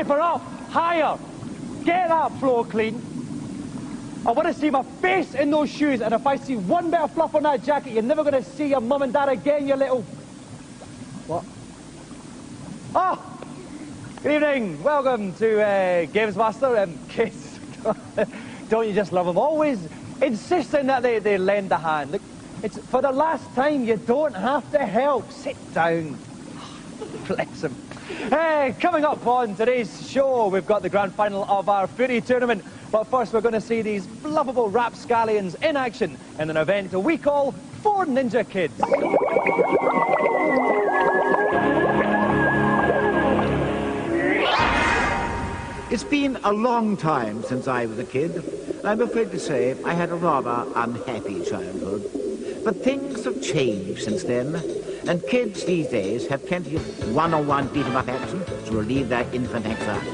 Viper, up! Higher! Get that floor clean. I want to see my face in those shoes, and if I see one bit of fluff on that jacket, you're never going to see your mum and dad again, you little... What? Oh! Good evening. Welcome to GamesMaster. Kids, don't you just love them? Always insisting that they lend a hand. Look, it's for the last time, you don't have to help. Sit down. Bless him. Coming up on today's show, we've got the grand final of our footy tournament. But first, we're going to see these lovable rapscallions in action in an event we call 4 Ninja Kids. It's been a long time since I was a kid. I'm afraid to say I had a rather unhappy childhood. But things have changed since then, and kids these days have plenty of one-on-one beat-em-up action to relieve their infant anxiety.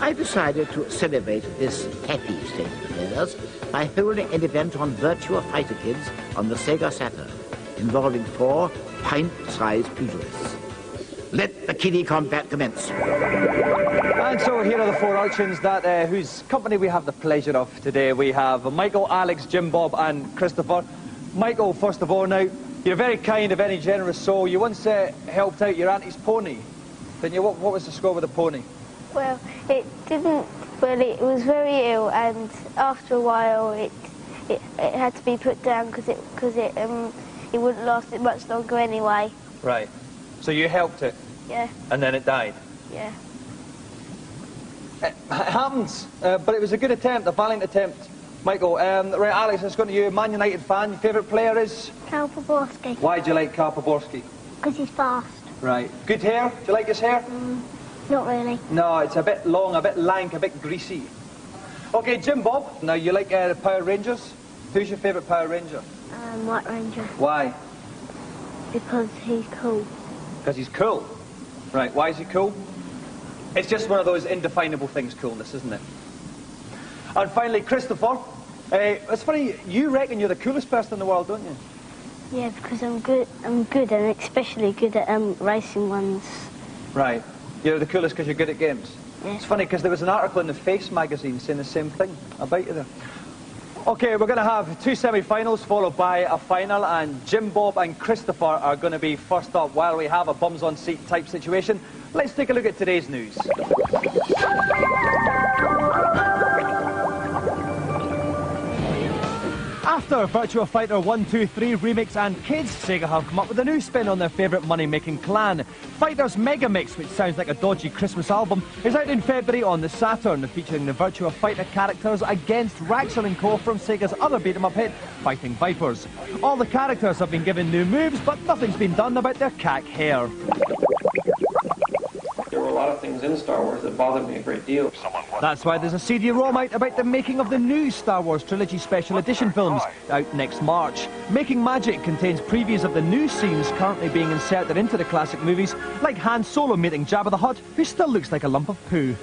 I decided to celebrate this happy state of affairs by holding an event on Virtua Fighter Kids on the Sega Saturn, involving 4 pint-sized pugilists. Let the kiddie combat commence. And so here are the 4 urchins that whose company we have the pleasure of today. We have Michael, Alex, Jim Bob and Christopher. Michael, first of all now, you're very kind, a very generous soul. You once helped out your auntie's pony, didn't you? What was the score with the pony? Well, it didn't, well, it was very ill, and after a while it had to be put down because it wouldn't last it much longer anyway. Right. So you helped it? Yeah. And then it died? Yeah. It happens, but it was a good attempt, a valiant attempt. Michael, right, Alex, let's go to you. Man United fan, your favourite player is? Karl Poborski. Why do you like Karl Poborski? Because he's fast. Right. Good hair? Do you like his hair? Not really. No, it's a bit long, a bit lank, a bit greasy. Okay, Jim Bob, now you like the Power Rangers? Who's your favourite Power Ranger? White Ranger. Why? Because he's cool. Because he's cool? Right, why is he cool? It's just one of those indefinable things, coolness, isn't it? And finally, Christopher, it's funny, you reckon you're the coolest person in the world, don't you? Yeah, because I'm good and especially good at racing ones. Right. You're the coolest because you're good at games? Yeah. It's funny because there was an article in the Face magazine saying the same thing about you there. Okay, we're going to have 2 semi-finals followed by a final, and Jim Bob and Christopher are going to be first up while we have a bums-on-seat type situation. Let's take a look at today's news. After Virtua Fighter 1, 2, 3 remakes and kids, Sega have come up with a new spin on their favourite money-making clan. Fighters Mega Mix, which sounds like a dodgy Christmas album, is out in February on the Saturn, featuring the Virtua Fighter characters against Raxel & Co. from Sega's other beat-em-up hit, Fighting Vipers. All the characters have been given new moves, but nothing's been done about their cack hair. There were a lot of things in Star Wars that bothered me a great deal. That's why there's a CD-ROM out about the making of the new Star Wars Trilogy Special Edition films, out next March. Making Magic contains previews of the new scenes currently being inserted into the classic movies, like Han Solo meeting Jabba the Hutt, who still looks like a lump of poo.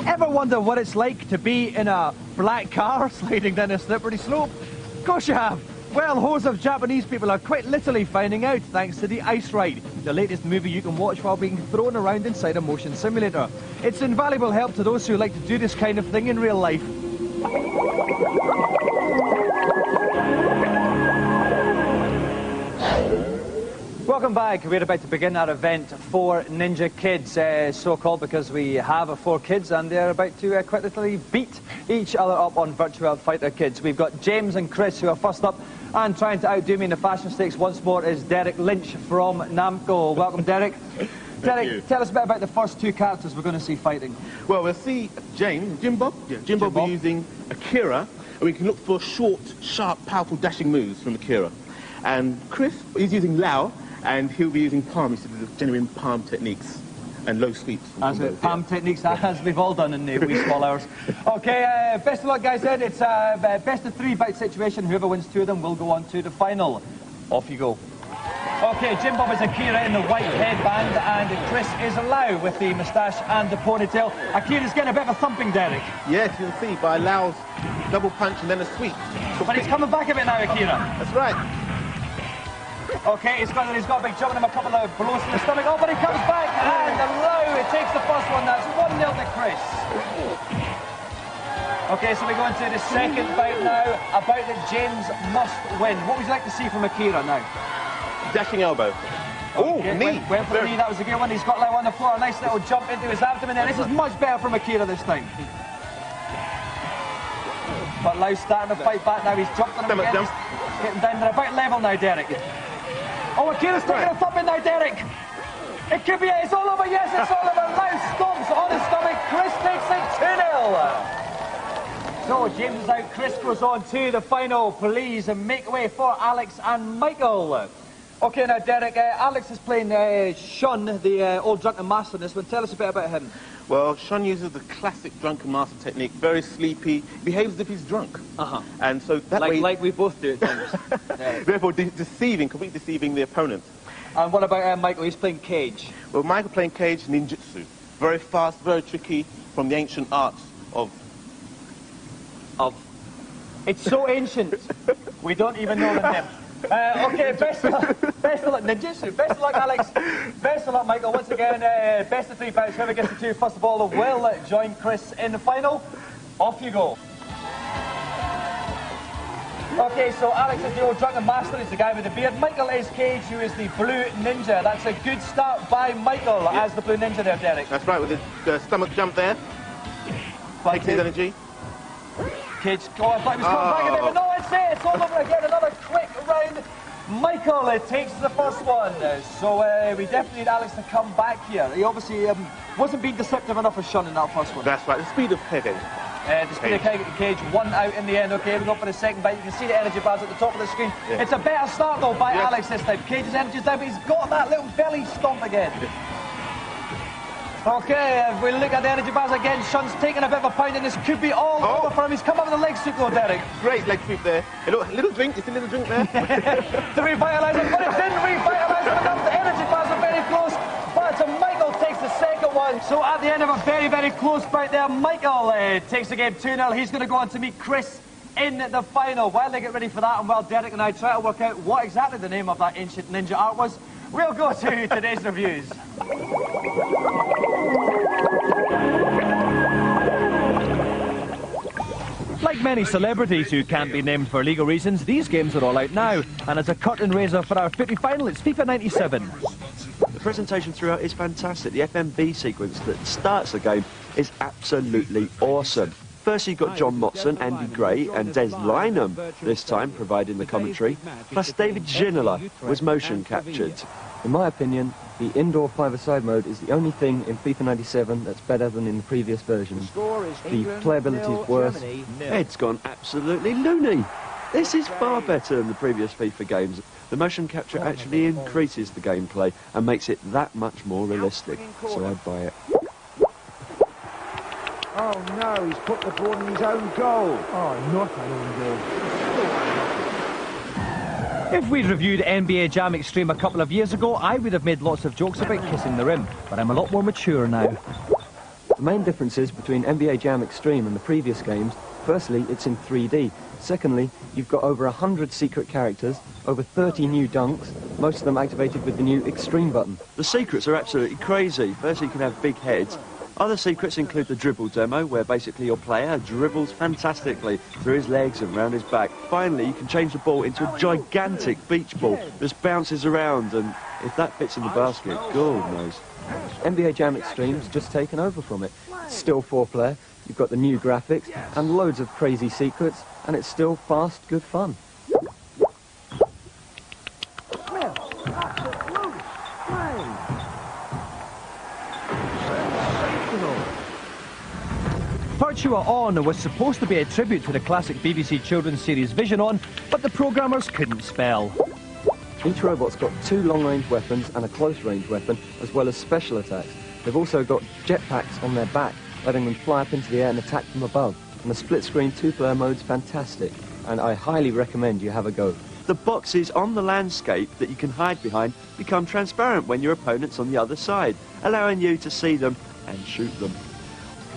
Ever wonder what it's like to be in a black car sliding down a slippery slope? Of course you have. Well, hordes of Japanese people are quite literally finding out thanks to the Ice Ride, the latest movie you can watch while being thrown around inside a motion simulator. It's invaluable help to those who like to do this kind of thing in real life. Welcome back. We're about to begin our event, 4 Ninja Kids, so-called because we have 4 kids and they're about to quite literally beat each other up on Virtua Fighter Kids. We've got James and Chris who are first up, and trying to outdo me in the fashion stakes once more is Derek Lynch from Namco. Welcome, Derek. Derek, tell us a bit about the first 2 characters we're going to see fighting. Well, we'll see Jim Bob will be using Akira, and we can look for short, sharp, powerful dashing moves from Akira. And Chris is using Lao, and he'll be using palm instead of genuine palm techniques and low sweeps. That's it, palm techniques, as we've all done in the wee small hours. Okay, best of luck, guys. Then it's a best of 3 bout situation. Whoever wins 2 of them will go on to the final. Off you go. Okay, Jim Bob is Akira in the white headband, and Chris is Lau with the moustache and the ponytail. Akira's getting a bit of a thumping, Derek. Yes, you'll see, by Lau's double punch and then a sweep. But he's coming back a bit now, Akira. That's right. Okay, he's got a big jump and him a couple of blows to the stomach. Oh, but he comes back and Lau takes the first one. That's 1-0 to Chris. Okay, so we go into the second bout now. A bout that James must win. What would you like to see from Akira now? Dashing elbow. Oh, knee. Went for the knee, that was a good one. He's got Lau on the floor. A nice little jump into his abdomen there. This is much better from Akira this time. But Lau's starting to fight back now. He's jumped on him again. He's getting down. They're about level now, Derek. Oh, Akira's taking a thump in now, Derek. It could be it. It's all over. Yes, it's all over. Lau stomps on his stomach. Chris takes it 2-0. So James is out. Chris goes on to the final. Please make way for Alex and Michael. Okay, now, Derek, Alex is playing Shun, the old drunken master in this one. Tell us a bit about him. Well, Shun uses the classic drunken master technique. Very sleepy, behaves as if he's drunk. And so that way... Like we both do at times. Therefore, completely deceiving the opponent. And what about Michael? He's playing Cage. Well, Michael playing Cage, ninjutsu. Very fast, very tricky, from the ancient arts of... It's so ancient, we don't even know the name. Okay, best of luck, ninjutsu. Best of luck, Alex. Best of luck, Michael. Once again, best of 3 bouts. Whoever gets the 2 first of all will join Chris in the final. Off you go. Okay, so Alex is the old drunken master. He's the guy with the beard. Michael is Cage, who is the blue ninja. That's a good start by Michael as the blue ninja there, Derek. That's right, with the stomach jump there. Takes his energy. Cage, oh, I thought he was coming back a bit, but no, it's all over again. Another quick round. Michael takes the first one. So we definitely need Alex to come back here. He obviously wasn't being deceptive enough for Shun in that first one. That's right, the speed of Cage. The speed of Cage, 1 out in the end. Okay, we go for the second bite. You can see the energy bars at the top of the screen. Yeah. It's a better start though by Alex this time. Cage's energy's down, but he's got that little belly stomp again. Okay, if we look at the energy bars again, Shun's taking a bit of a pound and this could be all over for him. He's come up with a leg sweep though, Derek. Great leg sweep there. A little drink, it's a little drink there. To revitalise it, but it didn't revitalise it enough. The energy bars are very close, but Michael takes the second one. So at the end of a very, very close bout there, Michael takes the game 2-0. He's going to go on to meet Chris in the final. While they get ready for that and while Derek and I try to work out what exactly the name of that ancient ninja art was, we'll go to today's reviews. Like many celebrities who can't be named for legal reasons, these games are all out now. And as a curtain raiser for our FIFI final, it's FIFA 97. The presentation throughout is fantastic. The FMV sequence that starts the game is absolutely awesome. First you've got John Motson, Andy Gray and Des Lynam this time providing the commentary, plus David Ginola was motion captured. In my opinion, the indoor 5-a-side mode is the only thing in FIFA 97 that's better than in the previous versions. The playability is worse. Ed's gone absolutely loony. This is far better than the previous FIFA games. The motion capture actually increases the gameplay and makes it that much more realistic, so I'd buy it. Oh no, he's put the ball in his own goal. Oh, not my own goal. If we'd reviewed NBA Jam Extreme a couple of years ago, I would have made lots of jokes about kissing the rim, but I'm a lot more mature now. The main differences between NBA Jam Extreme and the previous games, firstly, it's in 3D. Secondly, you've got over 100 secret characters, over 30 new dunks, most of them activated with the new Extreme button. The secrets are absolutely crazy. Firstly, you can have big heads. Other secrets include the dribble demo, where basically your player dribbles fantastically through his legs and round his back. Finally, you can change the ball into a gigantic beach ball that bounces around, and if that fits in the basket, God knows. NBA Jam Extreme's just taken over from it. It's still 4-player, you've got the new graphics and loads of crazy secrets, and it's still fast, good fun. Virtua On was supposed to be a tribute to the classic BBC children's series Vision On, but the programmers couldn't spell. Each robot's got 2 long-range weapons and a close-range weapon, as well as special attacks. They've also got jetpacks on their back, letting them fly up into the air and attack from above. And the split-screen 2-player mode's fantastic, and I highly recommend you have a go. The boxes on the landscape that you can hide behind become transparent when your opponent's on the other side, allowing you to see them and shoot them.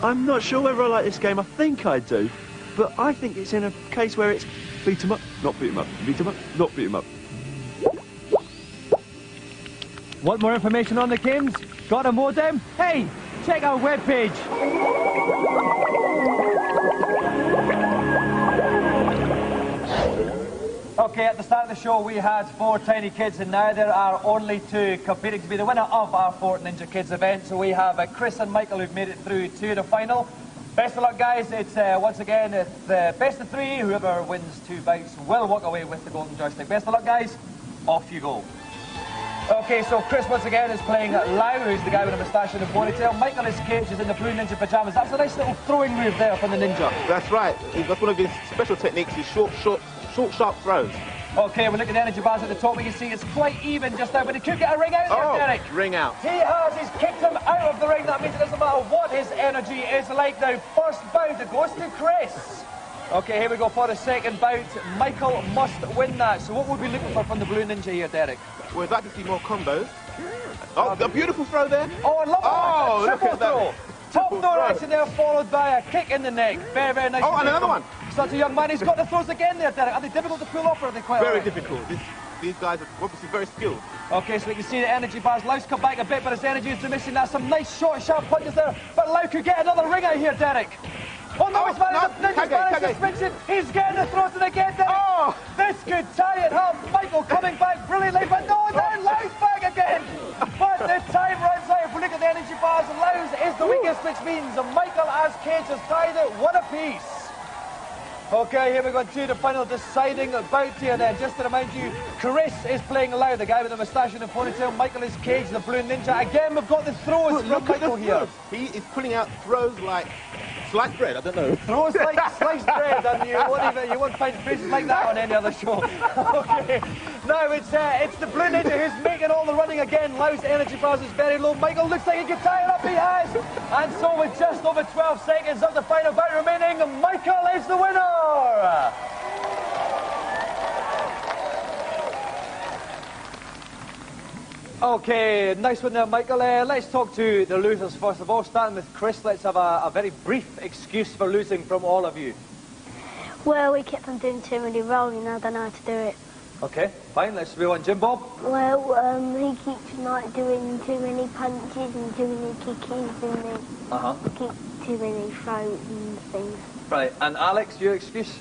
I'm not sure whether I like this game. I think I do, but I think it's in a case where it's beat 'em up, not beat 'em up, beat 'em up, not beat 'em up. Want more information on the games? Got a modem? Hey, check our webpage. Okay, at the start of the show we had 4 tiny kids, and now there are only 2 competing to be the winner of our Fort Ninja Kids event. So we have Chris and Michael who've made it through to the final. Best of luck, guys. It's once again the best of 3. Whoever wins 2 bites will walk away with the golden joystick. Best of luck, guys. Off you go. Okay, so Chris once again is playing Lau, who's the guy with a moustache and a ponytail. Michael is Cage, who's in the blue ninja pajamas. That's a nice little throwing move there from the ninja. That's right. That's one of his special techniques, his short, sharp throws. Okay, we look at the energy bars at the top. We can see it's quite even just now, but he could get a ring out there, Derek. Ring out. He has. He's kicked him out of the ring. That means it doesn't matter what his energy is like now. First bout, it goes to Chris. Okay, here we go for the second bout. Michael must win that. So what would we be looking for from the blue ninja here, Derek? We'd like to see more combos. Oh, a beautiful throw there. Oh, I love that. Oh, look Triple at throw. that. Top throw action there, followed by a kick in the neck. Very, very nice. Oh, and another one. Such a young man. He's got the throws again there, Derek. Are they difficult to pull off, or are they quite Very all right? difficult. These guys are obviously very skilled. Okay, so we can see the energy bars. Lau's come back a bit, but his energy is diminishing. That's some nice short, sharp punches there. But Lau could get another ring out here, Derek. Oh no, he's managed to switch it. He's getting the throws in again, Derek. Oh! This could tie it up. Michael coming back brilliantly, but no, then Lau's back again. But the time runs out. If we look at the energy bars, Lau's is the weakest, which means Michael as Cage has tied it 1 apiece. Okay, here we go to the final deciding bout here then. Just to remind you, Chris is playing Lau, the guy with the moustache and the ponytail. Michael is Cage, the blue ninja. Again, we've got the throws from Michael here. He is pulling out throws like sliced bread, I don't know. Throws like sliced bread, and you won't find phrases like that on any other show. Okay, now it's the blue ninja who's making all the running again. Lau's energy bars is very low. Michael looks like he can tie it up, he has. And so with just over 12 seconds of the final bout remaining, Michael is the winner. Okay, nice one there, Michael. Let's talk to the losers first of all. Starting with Chris, let's have a very brief excuse for losing from all of you. Well, we kept on doing too many rolling, I don't know how to do it. Okay, fine, let's move on. Jim Bob? Well, he keeps like doing too many punches and too many kickies and then keep too many throws and things. Right, and Alex, your excuse?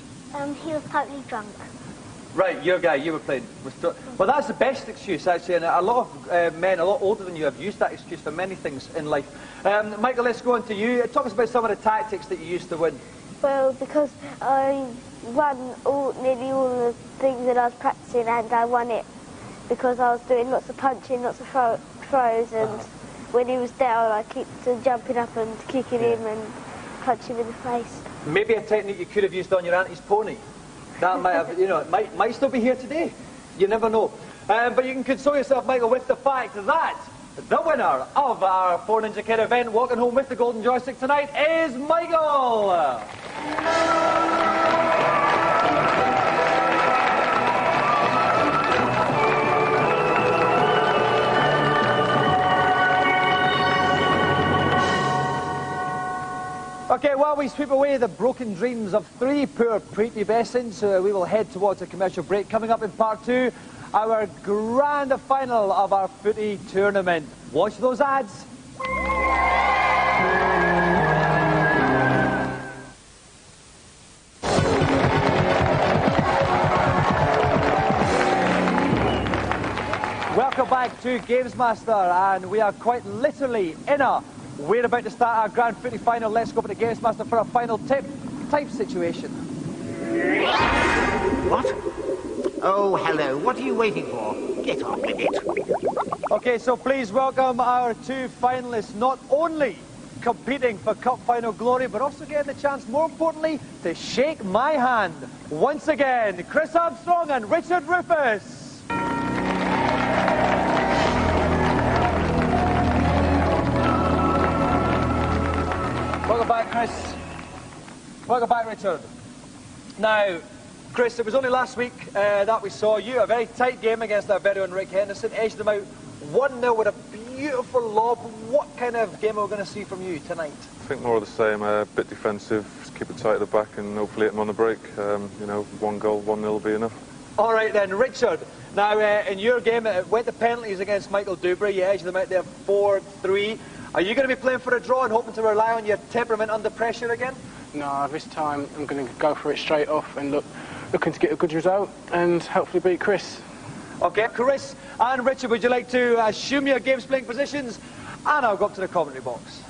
He was totally drunk. Right, your guy, you were playing. Well, that's the best excuse, actually, and a lot of men, a lot older than you, have used that excuse for many things in life. Michael, let's go on to you. Talk us about some of the tactics that you used to win. Well, because I won nearly all the things that I was practicing, and I won it because I was doing lots of punching, lots of throws, and when he was down, I kept jumping up and kicking him and punching him in the face. Maybe a technique you could have used on your auntie's pony. That might have, you know, it might still be here today. You never know. But you can console yourself, Michael, with the fact that the winner of our 4 Ninja Kid event, walking home with the golden joystick tonight, is Michael. Okay, while we sweep away the broken dreams of 3 poor prepubescents, we will head towards a commercial break. Coming up in part 2, our grand final of our footy tournament. Watch those ads. Welcome back to GamesMaster, and we are quite literally in a we're about to start our grand footy final. Let's go to the GamesMaster for a final type situation. What? Oh, hello. What are you waiting for? Get on with it. Okay, so please welcome our 2 finalists, not only competing for cup final glory, but also getting the chance, more importantly, to shake my hand. Once again, Chris Armstrong and Richard Rufus. Welcome back, Chris. Welcome back, Richard. Now, Chris, it was only last week that we saw you, a very tight game against our very own Rick Henderson, edged them out 1-0 with a beautiful lob. What kind of game are we going to see from you tonight? I think more of the same, a bit defensive, just keep it tight at the back and hopefully hit them on the break. You know, 1 goal, 1-0 will be enough. All right then, Richard. Now, in your game, it went to penalties against Michael Dubry. You edged them out there 4-3. Are you going to be playing for a draw and hoping to rely on your temperament under pressure again? No, this time I'm going to go for it straight off and looking to get a good result and hopefully beat Chris. OK, Chris and Richard, would you like to assume your game's playing positions? And I'll go up to the commentary box.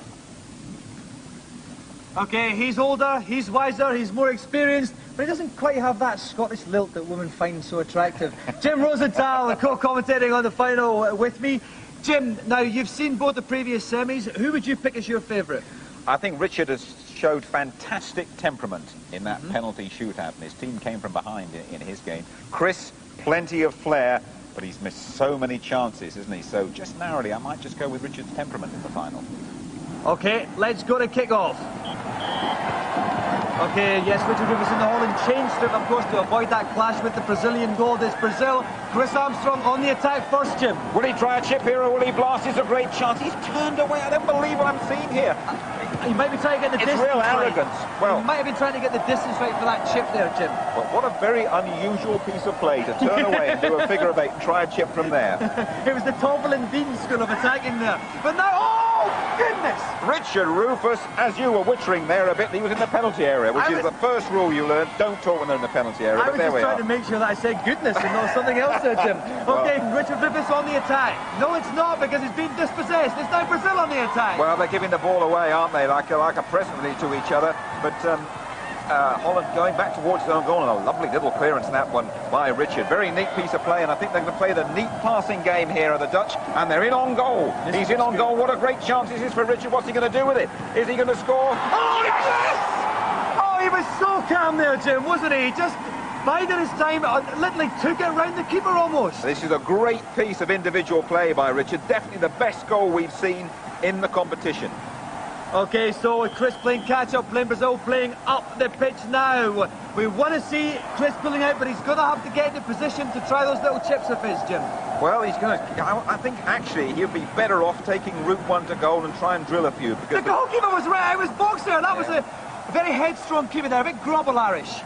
OK, he's older, he's wiser, he's more experienced, but he doesn't quite have that Scottish lilt that women find so attractive. Jim Rosenthal, co-commentating on the final with me. Jim, now you've seen both the previous semis. Who would you pick as your favourite? I think Richard has showed fantastic temperament in that penalty shootout, and his team came from behind in his game. Chris, plenty of flair, but he's missed so many chances, isn't he? So just narrowly, I might just go with Richard's temperament in the final. OK, let's go to kick-off. OK, yes, Richard Rufus in the Holland change strip, of course, to avoid that clash with the Brazilian goal. It's Brazil. Chris Armstrong on the attack first, Jim. Will he try a chip here or will he blast? It's a great chance. He's turned away. I don't believe what I'm seeing here. He might be trying to get the distance real arrogance. Right. Well, he might have been trying to get the distance right for that chip there, Jim. Well, what a very unusual piece of play to turn away and do a figure of 8 and try a chip from there. It was the Tovel and Dean school of attacking there. But now, oh, goodness! Richard Rufus, as you were wittering there a bit, he was in the penalty area, which is the first rule you learn. Don't talk when they're in the penalty area. I was just trying to make sure that I said goodness and not something else there, Jim. OK, Richard Rufus on the attack. No, it's not, because he's been dispossessed. It's now Brazil on the attack. Well, they're giving the ball away, aren't they, like a present to each other. But Holland going back towards his own goal, and a lovely little clearance, that one by Richard. Very neat piece of play, and I think they're going to play the neat passing game here of the Dutch, and they're in on goal. He's in on goal. What a great chance this is for Richard. What's he going to do with it? Is he going to score? Oh, yes! Oh, he was so calm there, Jim, wasn't he? He just bided his time, literally took it round the keeper almost. This is a great piece of individual play by Richard. Definitely the best goal we've seen in the competition. OK, so with Chris playing catch-up, playing Brazil, playing up the pitch now. We want to see Chris pulling out, but he's going to have to get into position to try those little chips of his, Jim. Well, he's going to... I think, actually, he'll be better off taking route 1 to goal and try and drill a few. Because the goalkeeper was right. I was boxed there. That was a very headstrong keeper there, a bit grobbler-ish.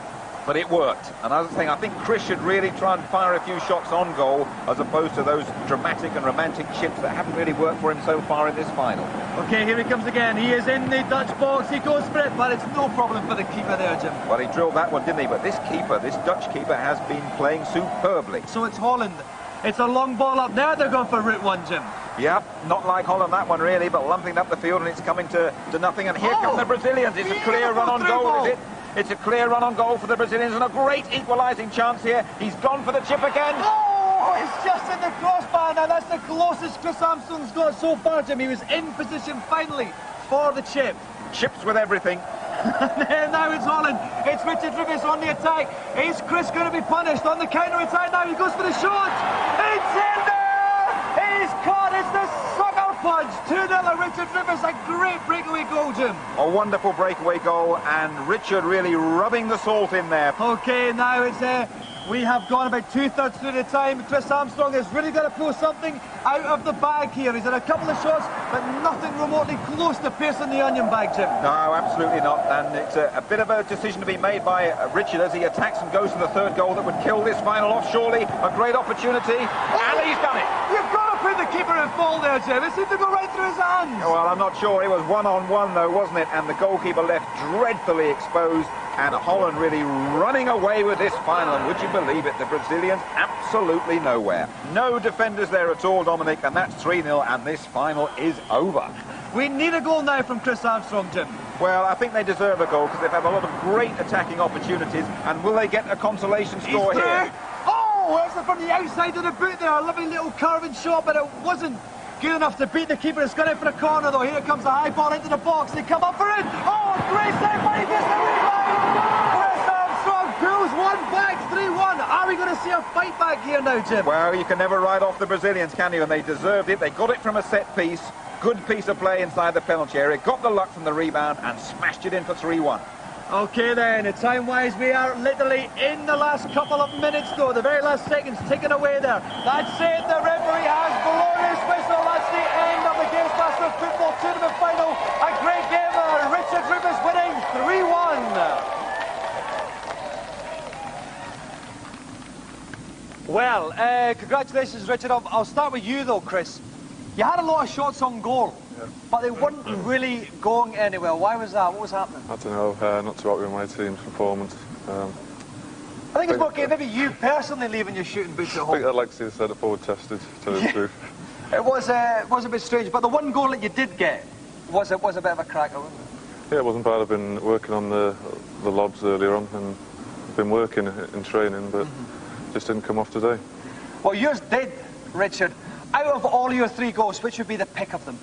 But it worked. Another thing, I think Chris should really try and fire a few shots on goal as opposed to those dramatic and romantic chips that haven't really worked for him so far in this final. OK, here he comes again. He is in the Dutch box. He goes for it, but it's no problem for the keeper there, Jim. Well, he drilled that one, didn't he? But this keeper, this Dutch keeper, has been playing superbly. So it's Holland. It's a long ball up. Now they're going for route 1, Jim. Yep, not like Holland, that one really, but lumping up the field, and it's coming to nothing. And here come the Brazilians. It's a clear run on goal, is it? It's a clear run on goal for the Brazilians, and a great equalising chance here. He's gone for the chip again. Oh, it's just in the crossbar. Now that's the closest Chris Armstrong's got so far, Jim. He was in position finally for the chip. Chips with everything. Now it's Holland. It's Richard Rufus on the attack. Is Chris going to be punished on the counter-attack now? He goes for the shot. It's in there! He's caught. It's the sucker punch. 2-0 Richard Rufus. A great breakaway goal, Jim. A wonderful breakaway goal, and Richard really rubbing the salt in there. OK, now it's we have gone about 2/3 through the time. Chris Armstrong has really got to pull something out of the bag here. He's had a couple of shots, but nothing remotely close to piercing the onion bag, Jim. No, absolutely not. And it's a bit of a decision to be made by Richard as he attacks and goes for the third goal that would kill this final off, surely. A great opportunity, and he's done it. You've got to put the keeper in full there, Jim. It seemed to go right through his hands. Well, I'm not sure. It was 1-on-1, though, wasn't it? And the goalkeeper left dreadfully exposed. And Holland really running away with this final. And would you believe it? The Brazilians absolutely nowhere. No defenders there at all, Dominic. And that's 3-0. And this final is over. We need a goal now from Chris Armstrong, Jim. Well, I think they deserve a goal because they've had a lot of great attacking opportunities. And will they get a consolation score here? Oh, it's from the outside of the boot there. A lovely little curving shot, but it wasn't good enough to beat the keeper. It's gone out for a corner, though. Here comes the high ball into the box. They come up for it. Oh, great save, but he gets the rebound. Chris Armstrong pulls one back, 3-1. Are we going to see a fight back here now, Jim? Well, you can never write off the Brazilians, can you? And they deserved it. They got it from a set piece. Good piece of play inside the penalty area. Got the luck from the rebound and smashed it in for 3-1. OK then, time-wise we are literally in the last couple of minutes though, the very last seconds taken away there. That's it, the referee has blown his whistle. That's the end of the GamesMaster Football Tournament final. A great game there, Richard Rufus winning 3-1. Well, congratulations, Richard. I'll start with you, though, Chris. You had a lot of shots on goal, but they weren't really going anywhere. Why was that? What was happening? I don't know, not too happy with my team's performance. I think it's more maybe you personally leaving your shooting boots at home. I think I'd like to see the centre forward tested, to tell you the truth. It was a bit strange, but the one goal that you did get was a bit of a cracker, wasn't it? Yeah, it wasn't bad. I've been working on the lobs earlier on, and I've been working in training, but just didn't come off today. Well, yours did, Richard. Out of all your 3 goals, which would be the pick of them?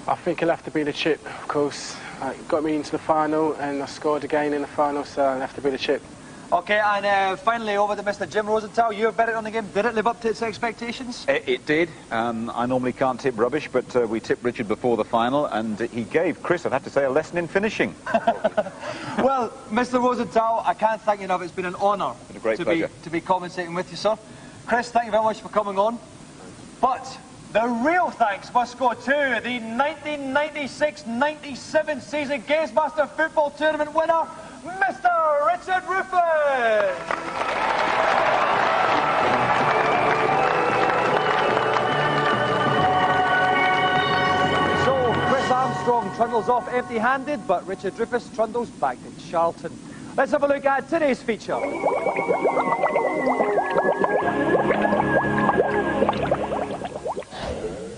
I think it'll have to be the chip, of course. It got me into the final, and I scored again in the final, so it'll have to be the chip. OK, and finally over to Mr. Jim Rosenthal. Your verdict on the game, did it live up to its expectations? It did. I normally can't tip rubbish, but we tipped Richard before the final, and he gave Chris, I'd have to say, a lesson in finishing. Well, Mr. Rosenthal, I can't thank you enough. It's been an honour to be commentating with you, sir. Chris, thank you very much for coming on. But the real thanks must go to the 1996-97 season GamesMaster Football Tournament winner, Mr. Richard Rufus! So, Chris Armstrong trundles off empty-handed, but Richard Rufus trundles back to Charlton. Let's have a look at today's feature.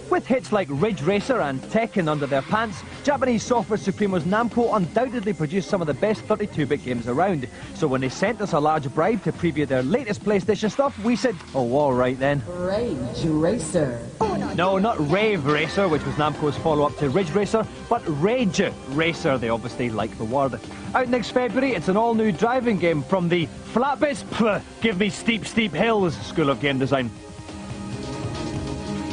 With hits like Ridge Racer and Tekken under their pants, Japanese software supremos Namco undoubtedly produced some of the best 32-bit games around. So when they sent us a large bribe to preview their latest PlayStation stuff, we said, oh, all right then. Rage Racer. No, not Rave Racer, which was Namco's follow-up to Ridge Racer, but Rage Racer. They obviously like the word. Out next February, it's an all-new driving game from the Flatbits, give me steep, steep hills school of game design.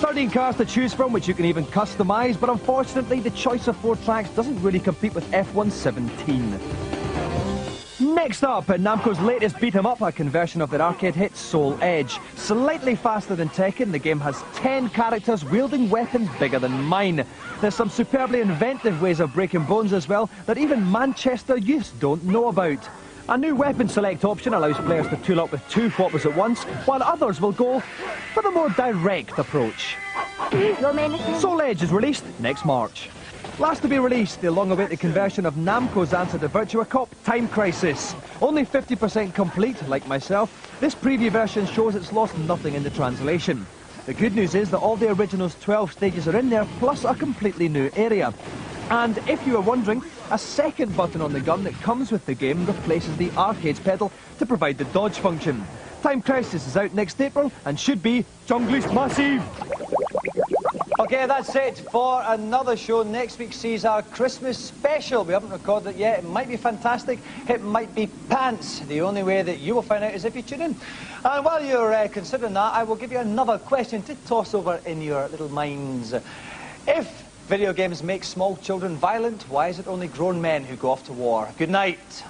13 cars to choose from, which you can even customise, but unfortunately the choice of 4 tracks doesn't really compete with F1 17. Next up, Namco's latest beat-em-up, a conversion of their arcade hit Soul Edge. Slightly faster than Tekken, the game has 10 characters wielding weapons bigger than mine. There's some superbly inventive ways of breaking bones as well that even Manchester youths don't know about. A new weapon select option allows players to tool up with 2 whoppers at once, while others will go for the more direct approach. Soul Edge is released next March. Last to be released, the long-awaited conversion of Namco's answer to Virtua Cop, Time Crisis. Only 50% complete, like myself, this preview version shows it's lost nothing in the translation. The good news is that all the original's 12 stages are in there, plus a completely new area. And if you were wondering, a second button on the gun that comes with the game replaces the arcade's pedal to provide the dodge function. Time Crisis is out next April and should be Junglist Massive! OK, that's it for another show. Next week sees our Christmas special. We haven't recorded it yet. It might be fantastic. It might be pants. The only way that you will find out is if you tune in. And while you're considering that, I will give you another question to toss over in your little minds. If video games make small children violent, why is it only grown men who go off to war? Good night.